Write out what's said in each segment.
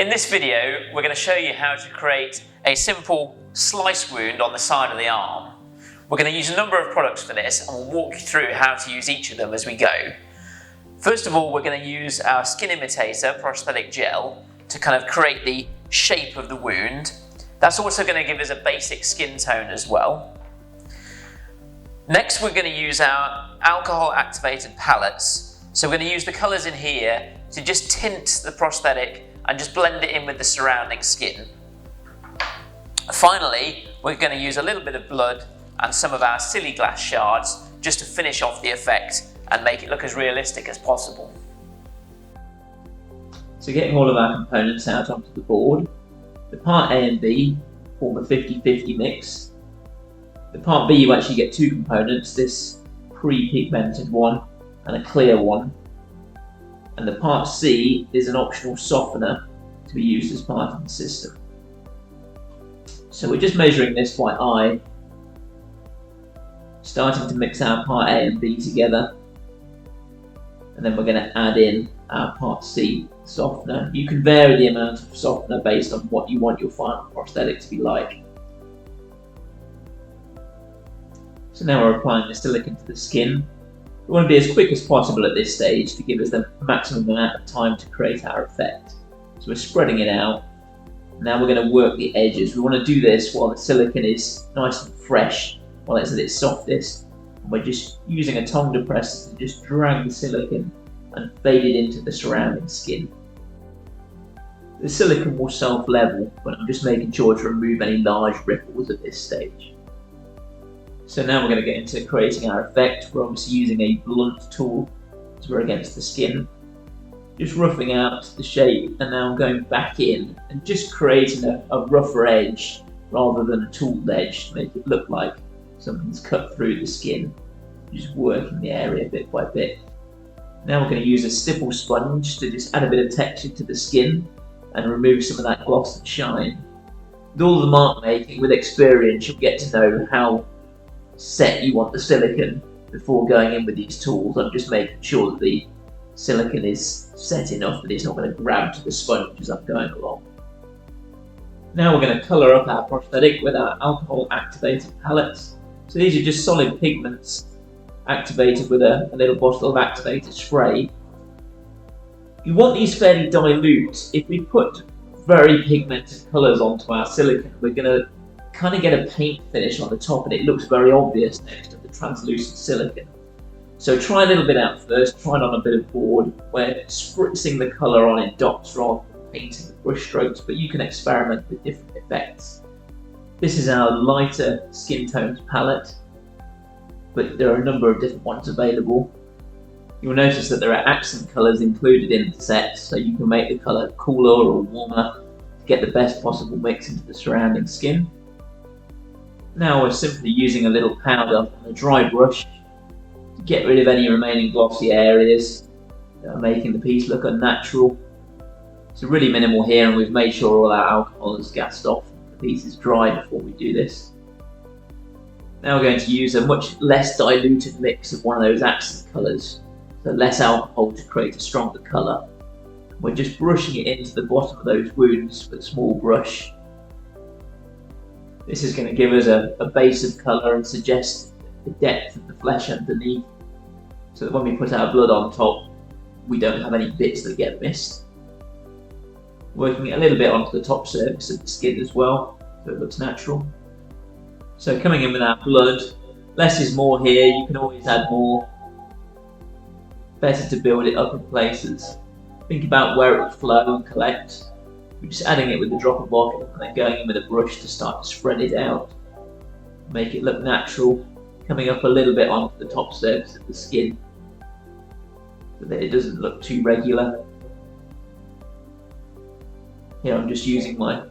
In this video, we're going to show you how to create a simple slice wound on the side of the arm. We're going to use a number of products for this and we'll walk you through how to use each of them as we go. First of all, we're going to use our Skin Imitator Prosthetic Gel to kind of create the shape of the wound. That's also going to give us a basic skin tone as well. Next, we're going to use our alcohol activated palettes. So we're going to use the colours in here to just tint the prosthetic and just blend it in with the surrounding skin. Finally, we're going to use a little bit of blood and some of our silly glass shards just to finish off the effect and make it look as realistic as possible. So getting all of our components out onto the board, the part A and B form a 50-50 mix. The part B you actually get two components, this pre-pigmented one and a clear one. And the part C is an optional softener to be used as part of the system. So we're just measuring this by eye, starting to mix our part A and B together, and then we're going to add in our part C softener. You can vary the amount of softener based on what you want your final prosthetic to be like. So now we're applying the silicone to the skin. We want to be as quick as possible at this stage to give us the maximum amount of time to create our effect. So we're spreading it out. Now we're going to work the edges. We want to do this while the silicone is nice and fresh, while it's at its softest. And we're just using a tongue depressor to just drag the silicone and fade it into the surrounding skin. The silicone will self-level, but I'm just making sure to remove any large ripples at this stage. So now we're going to get into creating our effect. We're obviously using a blunt tool as we're against the skin. Just roughing out the shape, and now I'm going back in and just creating a rougher edge rather than a tooled edge to make it look like something's cut through the skin. Just working the area bit by bit. Now we're going to use a stipple sponge to just add a bit of texture to the skin and remove some of that gloss and shine. With all the mark making, with experience, you'll get to know how set you want the silicone before going in with these tools. I'm just making sure that the silicone is set enough that it's not going to grab to the sponge as I'm going along. Now we're going to colour up our prosthetic with our alcohol activated palettes. So these are just solid pigments activated with a little bottle of activated spray. You want these fairly dilute. If we put very pigmented colours onto our silicone, we're going to kind of get a paint finish on the top and it looks very obvious next to the translucent silicone. So try a little bit out first, try it on a bit of board. We're spritzing the colour on in dots rather than painting with brush strokes, but you can experiment with different effects. This is our lighter skin tones palette, but there are a number of different ones available. You'll notice that there are accent colours included in the set, so you can make the colour cooler or warmer to get the best possible mix into the surrounding skin. Now we're simply using a little powder on a dry brush to get rid of any remaining glossy areas that are making the piece look unnatural. So really minimal here, and we've made sure all our alcohol is gassed off and the piece is dry before we do this. Now we're going to use a much less diluted mix of one of those accent colours, so less alcohol to create a stronger colour. We're just brushing it into the bottom of those wounds with a small brush. This is going to give us a base of colour and suggest the depth of the flesh underneath, so that when we put our blood on top, we don't have any bits that get missed. Working it a little bit onto the top surface of the skin as well, so it looks natural. So coming in with our blood, less is more here, you can always add more. Better to build it up in places. Think about where it will flow and collect. We're just adding it with a drop of water and then going in with a brush to start to spread it out. Make it look natural, coming up a little bit onto the top surface of the skin so that it doesn't look too regular. Here I'm just using my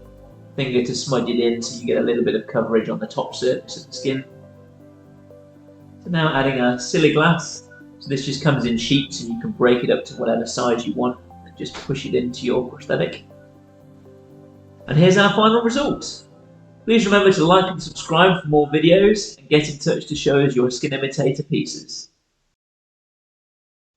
finger to smudge it in so you get a little bit of coverage on the top surface of the skin. So now adding our silly glass. So this just comes in sheets and you can break it up to whatever size you want and just push it into your prosthetic. And here's our final result. Please remember to like and subscribe for more videos and get in touch to show us your Skin Imitator pieces.